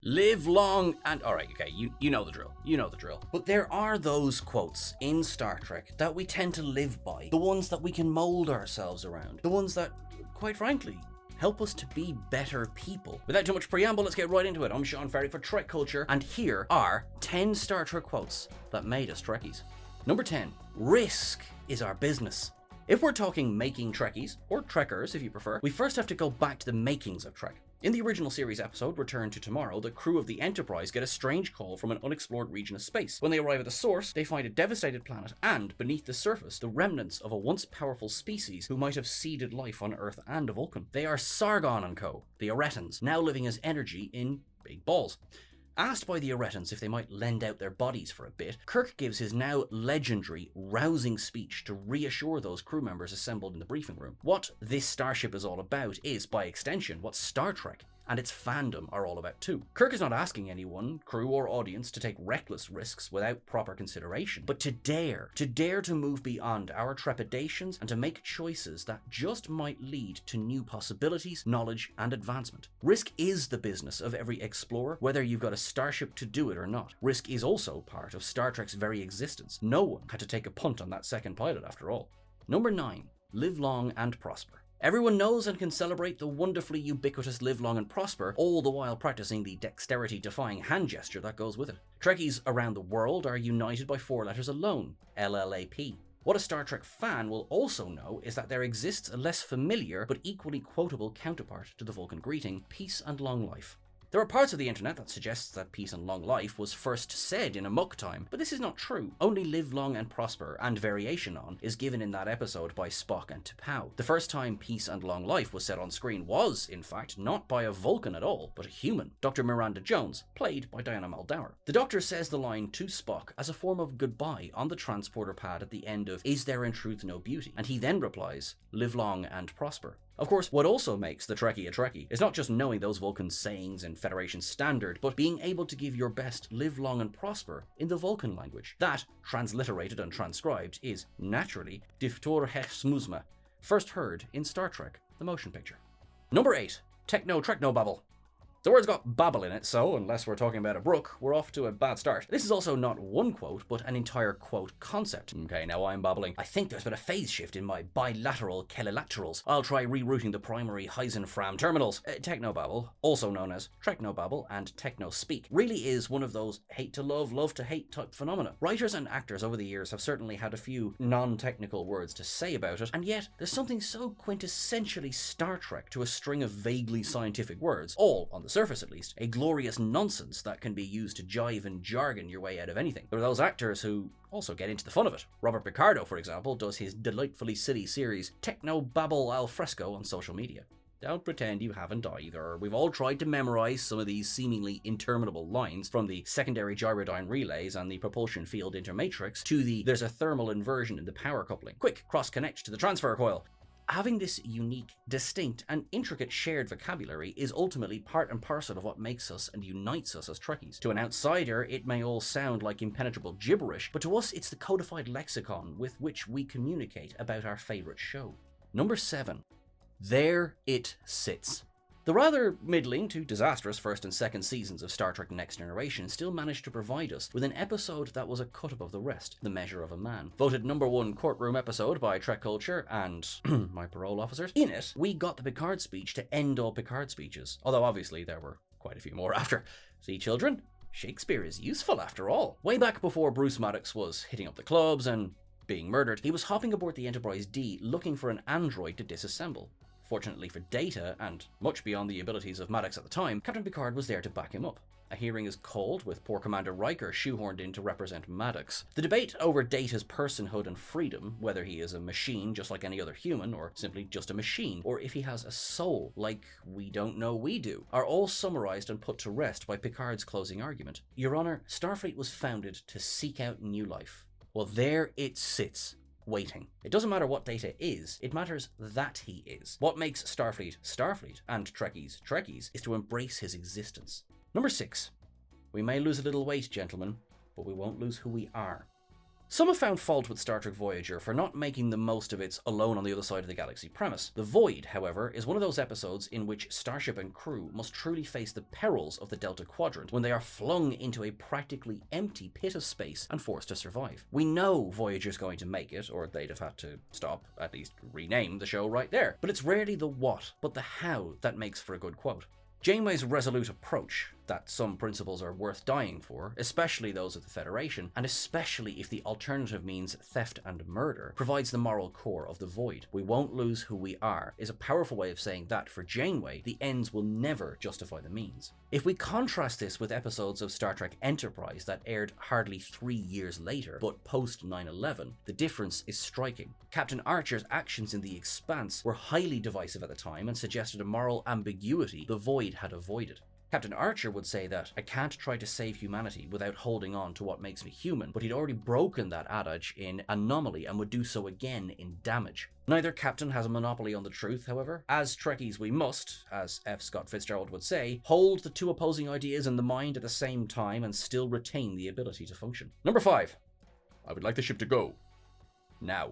Live long and... Alright, okay, you know the drill. You know the drill. But there are those quotes in Star Trek that we tend to live by. The ones that we can mold ourselves around. The ones that, quite frankly, help us to be better people. Without too much preamble, let's get right into it. I'm Sean Ferry for TrekCulture, and here are 10 Star Trek quotes that made us Trekkies. Number 10. Risk is our business. If we're talking making Trekkies, or Trekkers if you prefer, we first have to go back to the makings of Trek. In the original series episode, Return to Tomorrow, the crew of the Enterprise get a strange call from an unexplored region of space. When they arrive at the source, they find a devastated planet and, beneath the surface, the remnants of a once powerful species who might have seeded life on Earth and Vulcan. They are Sargon and co., the Rodens, now living as energy in big balls. Asked by the Rodens if they might lend out their bodies for a bit, Kirk gives his now legendary, rousing speech to reassure those crew members assembled in the briefing room. What this starship is all about is, by extension, what Star Trek and its fandom are all about too. Kirk is not asking anyone, crew or audience, to take reckless risks without proper consideration, but to dare to move beyond our trepidations and to make choices that just might lead to new possibilities, knowledge, and advancement. Risk is the business of every explorer, whether you've got a starship to do it or not. Risk is also part of Star Trek's very existence. No one had to take a punt on that second pilot after all. Number 9. Live long and prosper. Everyone knows and can celebrate the wonderfully ubiquitous live long and prosper, all the while practicing the dexterity-defying hand gesture that goes with it. Trekkies around the world are united by 4 letters alone, LLAP. What a Star Trek fan will also know is that there exists a less familiar but equally quotable counterpart to the Vulcan greeting, peace and long life. There are parts of the internet that suggests that peace and long life was first said in Amok time, but this is not true. Only live long and prosper, and variation on, is given in that episode by Spock and T'Pau. The first time peace and long life was said on screen was, in fact, not by a Vulcan at all, but a human, Dr. Miranda Jones, played by Diana Muldaur. The Doctor says the line to Spock as a form of goodbye on the transporter pad at the end of Is There in Truth No Beauty? And he then replies, live long and prosper. Of course, what also makes the Trekkie a Trekkie is not just knowing those Vulcan sayings in Federation standard, but being able to give your best live long and prosper in the Vulcan language. That, transliterated and transcribed, is, naturally, Diftor Hech Smuzma, first heard in Star Trek, the motion picture. Number 8. Technobabble. The word's got babble in it, so unless we're talking about a brook, we're off to a bad start. This is also not one quote, but an entire quote concept. Okay, now I'm babbling. I think there's been a phase shift in my bilateral kelilaterals. I'll try rerouting the primary Heisenfram terminals. Technobabble, also known as Technobabble and Technospeak, really is one of those hate to love, love to hate type phenomena. Writers and actors over the years have certainly had a few non-technical words to say about it, and yet there's something so quintessentially Star Trek to a string of vaguely scientific words, all on the surface at least, a glorious nonsense that can be used to jive and jargon your way out of anything. There are those actors who also get into the fun of it. Robert Picardo, for example, does his delightfully silly series Technobabble al fresco on social media. Don't pretend you haven't either. We've all tried to memorize some of these seemingly interminable lines, from the secondary gyrodyne relays and the propulsion field intermatrix to the there's a thermal inversion in the power coupling. Quick, cross-connect to the transfer coil. Having this unique, distinct, and intricate shared vocabulary is ultimately part and parcel of what makes us and unites us as Trekkies. To an outsider, it may all sound like impenetrable gibberish, but to us it's the codified lexicon with which we communicate about our favourite show. Number 7. There it sits. The rather middling to disastrous first and second seasons of Star Trek Next Generation still managed to provide us with an episode that was a cut above the rest, The Measure of a Man. Voted number 1 courtroom episode by TrekCulture and my parole officers. In it, we got the Picard speech to end all Picard speeches, although obviously there were quite a few more after. See, children? Shakespeare is useful after all. Way back before Bruce Maddox was hitting up the clubs and being murdered, he was hopping aboard the Enterprise D looking for an android to disassemble. Fortunately for Data, and much beyond the abilities of Maddox at the time, Captain Picard was there to back him up. A hearing is called, with poor Commander Riker shoehorned in to represent Maddox. The debate over Data's personhood and freedom, whether he is a machine just like any other human, or simply just a machine, or if he has a soul like we don't know we do, are all summarized and put to rest by Picard's closing argument. Your Honor, Starfleet was founded to seek out new life. Well, there it sits. Waiting. It doesn't matter what Data is, it matters that he is. What makes Starfleet Starfleet and Trekkies Trekkies is to embrace his existence. Number 6. We may lose a little weight, gentlemen, but we won't lose who we are. Some have found fault with Star Trek Voyager for not making the most of its alone on the other side of the galaxy premise. The Void, however, is one of those episodes in which starship and crew must truly face the perils of the Delta Quadrant when they are flung into a practically empty pit of space and forced to survive. We know Voyager's going to make it, or they'd have had to stop, at least rename the show right there. But it's rarely the what, but the how that makes for a good quote. Janeway's resolute approach, that some principles are worth dying for, especially those of the Federation, and especially if the alternative means theft and murder, provides the moral core of the Void. We won't lose who we are, is a powerful way of saying that for Janeway, the ends will never justify the means. If we contrast this with episodes of Star Trek Enterprise that aired hardly 3 years later, but post 9/11, the difference is striking. Captain Archer's actions in The Expanse were highly divisive at the time and suggested a moral ambiguity the Void had avoided. Captain Archer would say that, I can't try to save humanity without holding on to what makes me human, but he'd already broken that adage in Anomaly and would do so again in Damage. Neither captain has a monopoly on the truth, however. As Trekkies we must, as F. Scott Fitzgerald would say, hold the two opposing ideas in the mind at the same time and still retain the ability to function. Number 5. I would like the ship to go. Now.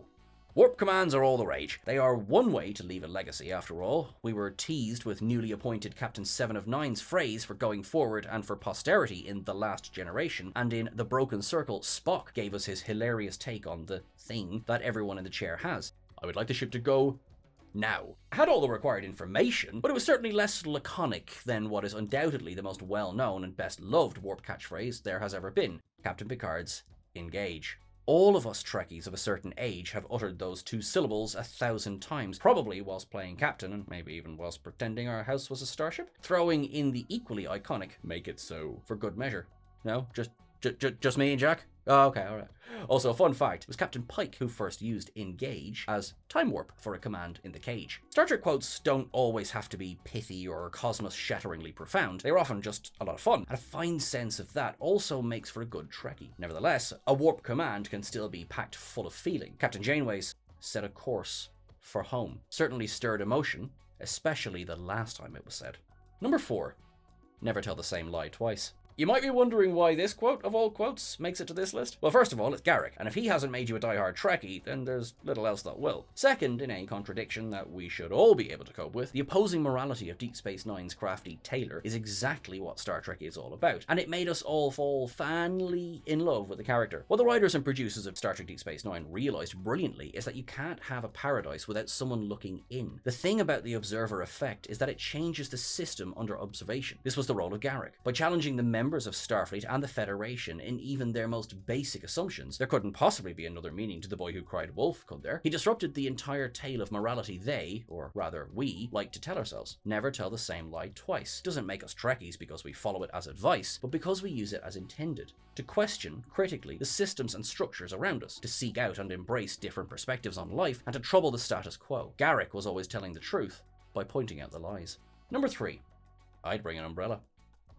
Warp commands are all the rage. They are one way to leave a legacy, after all. We were teased with newly appointed Captain 7 of 9's phrase for going forward and for posterity in The Last Generation, and in The Broken Circle, Spock gave us his hilarious take on the thing that everyone in the chair has. I would like the ship to go now. It had all the required information, but it was certainly less laconic than what is undoubtedly the most well-known and best-loved warp catchphrase there has ever been, Captain Picard's engage. All of us Trekkies of a certain age have uttered those 2 syllables 1,000 times, probably whilst playing captain and maybe even whilst pretending our house was a starship, throwing in the equally iconic "make it so" for good measure. No? Just me and Jack? Oh, okay, alright. Also, a fun fact, it was Captain Pike who first used engage as time warp for a command in the cage. Star Trek quotes don't always have to be pithy or cosmos-shatteringly profound. They are often just a lot of fun, and a fine sense of that also makes for a good Trekkie. Nevertheless, a warp command can still be packed full of feeling. Captain Janeway's set a course for home certainly stirred emotion, especially the last time it was said. Number 4. Never tell the same lie twice. You might be wondering why this quote, of all quotes, makes it to this list. Well, first of all, it's Garak, and if he hasn't made you a diehard Trekkie, then there's little else that will. Second, in a contradiction that we should all be able to cope with, the opposing morality of Deep Space Nine's crafty Taylor is exactly what Star Trek is all about, and it made us all fall fanly in love with the character. What the writers and producers of Star Trek Deep Space Nine realized brilliantly is that you can't have a paradise without someone looking in. The thing about the observer effect is that it changes the system under observation. This was the role of Garak. By challenging the members of Starfleet and the Federation in even their most basic assumptions, there couldn't possibly be another meaning to The Boy Who Cried Wolf, could there? He disrupted the entire tale of morality they, or rather we, like to tell ourselves. Never tell the same lie twice. It doesn't make us Trekkies because we follow it as advice, but because we use it as intended. To question, critically, the systems and structures around us, to seek out and embrace different perspectives on life, and to trouble the status quo. Garak was always telling the truth by pointing out the lies. Number 3. I'd bring an umbrella.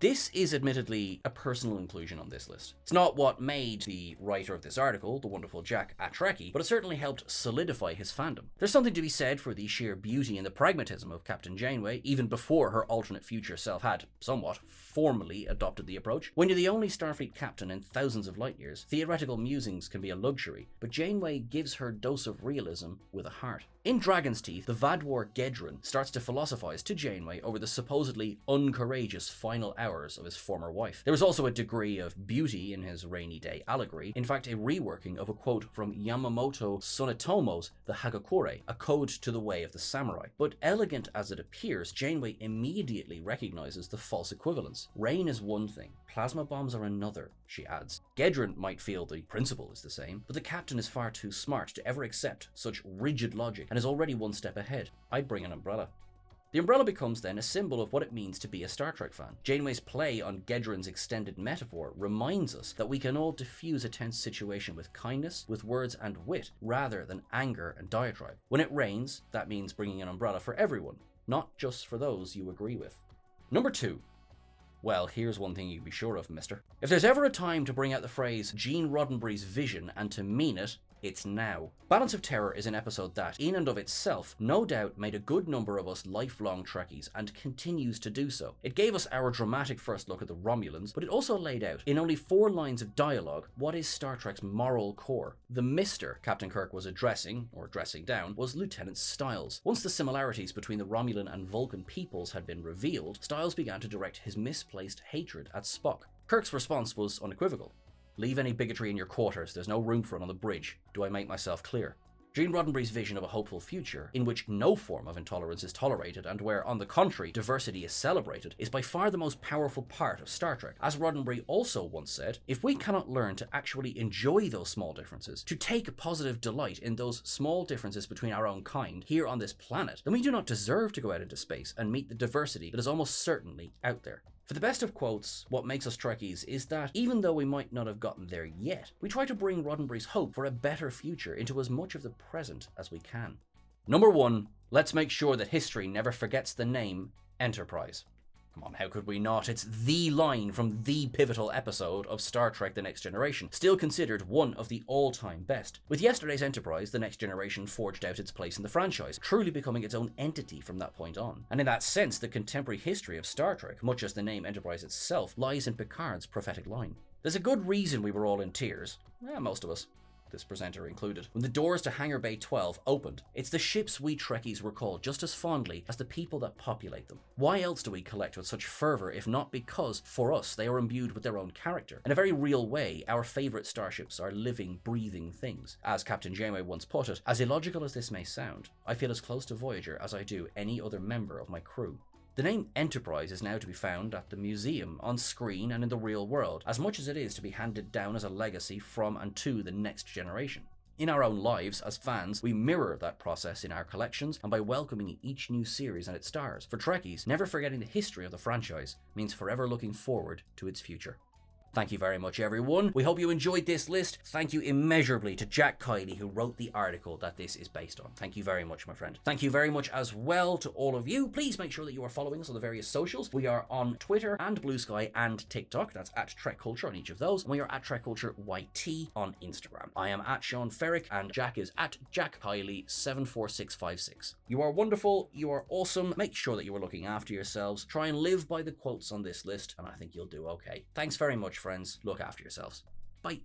This is admittedly a personal inclusion on this list. It's not what made the writer of this article, the wonderful Jack a Trekkie, but it certainly helped solidify his fandom. There's something to be said for the sheer beauty and the pragmatism of Captain Janeway, even before her alternate future self had, somewhat, formally adopted the approach. When you're the only Starfleet captain in thousands of light years, theoretical musings can be a luxury, but Janeway gives her dose of realism with a heart. In Dragon's Teeth, the Vadwar Gedron starts to philosophize to Janeway over the supposedly uncourageous final hours of his former wife. There was also a degree of beauty in his rainy day allegory, in fact a reworking of a quote from Yamamoto Sunetomo's The Hagakure, a code to the way of the samurai. But elegant as it appears, Janeway immediately recognizes the false equivalence. Rain is one thing, plasma bombs are another, she adds. Gedron might feel the principle is the same, but the captain is far too smart to ever accept such rigid logic and is already one step ahead. I'd bring an umbrella. The umbrella becomes then a symbol of what it means to be a Star Trek fan. Janeway's play on Gedron's extended metaphor reminds us that we can all diffuse a tense situation with kindness, with words and wit, rather than anger and diatribe. When it rains, that means bringing an umbrella for everyone, not just for those you agree with. Number 2. Well, here's one thing you can be sure of, mister. If there's ever a time to bring out the phrase Gene Roddenberry's vision and to mean it, it's now. Balance of Terror is an episode that, in and of itself, no doubt made a good number of us lifelong Trekkies and continues to do so. It gave us our dramatic first look at the Romulans, but it also laid out, in only 4 lines of dialogue, what is Star Trek's moral core. The Mister Captain Kirk was addressing, or dressing down, was Lieutenant Styles. Once the similarities between the Romulan and Vulcan peoples had been revealed, Styles began to direct his misplaced hatred at Spock. Kirk's response was unequivocal. Leave any bigotry in your quarters, there's no room for it on the bridge. Do I make myself clear? Gene Roddenberry's vision of a hopeful future, in which no form of intolerance is tolerated and where, on the contrary, diversity is celebrated, is by far the most powerful part of Star Trek. As Roddenberry also once said, if we cannot learn to actually enjoy those small differences, to take positive delight in those small differences between our own kind here on this planet, then we do not deserve to go out into space and meet the diversity that is almost certainly out there. For the best of quotes, what makes us Trekkies is that, even though we might not have gotten there yet, we try to bring Roddenberry's hope for a better future into as much of the present as we can. Number 1, let's make sure that history never forgets the name Enterprise. Come on, how could we not? It's the line from the pivotal episode of Star Trek The Next Generation, still considered one of the all-time best. With yesterday's Enterprise, The Next Generation forged out its place in the franchise, truly becoming its own entity from that point on. And in that sense, the contemporary history of Star Trek, much as the name Enterprise itself, lies in Picard's prophetic line. There's a good reason we were all in tears. Most of us. This presenter included, when the doors to Hangar Bay 12 opened. It's the ships we Trekkies recall just as fondly as the people that populate them. Why else do we collect with such fervour if not because, for us, they are imbued with their own character? In a very real way, our favourite starships are living, breathing things. As Captain Janeway once put it, as illogical as this may sound, I feel as close to Voyager as I do any other member of my crew. The name Enterprise is now to be found at the museum, on screen and in the real world, as much as it is to be handed down as a legacy from and to the next generation. In our own lives, as fans, we mirror that process in our collections and by welcoming each new series and its stars. For Trekkies, never forgetting the history of the franchise means forever looking forward to its future. Thank you very much, everyone. We hope you enjoyed this list. Thank you immeasurably to Jack Kiley, who wrote the article that this is based on. Thank you very much, my friend. Thank you very much as well to all of you. Please make sure that you are following us on the various socials. We are on Twitter and Blue Sky and TikTok. That's at TrekCulture on each of those. And we are at TrekCulture YT on Instagram. I am at Sean Ferrick and Jack is at Jack Kiley 74656. You are wonderful. You are awesome. Make sure that you are looking after yourselves. Try and live by the quotes on this list, and I think you'll do okay. Thanks very much, friends. Look after yourselves. Bye.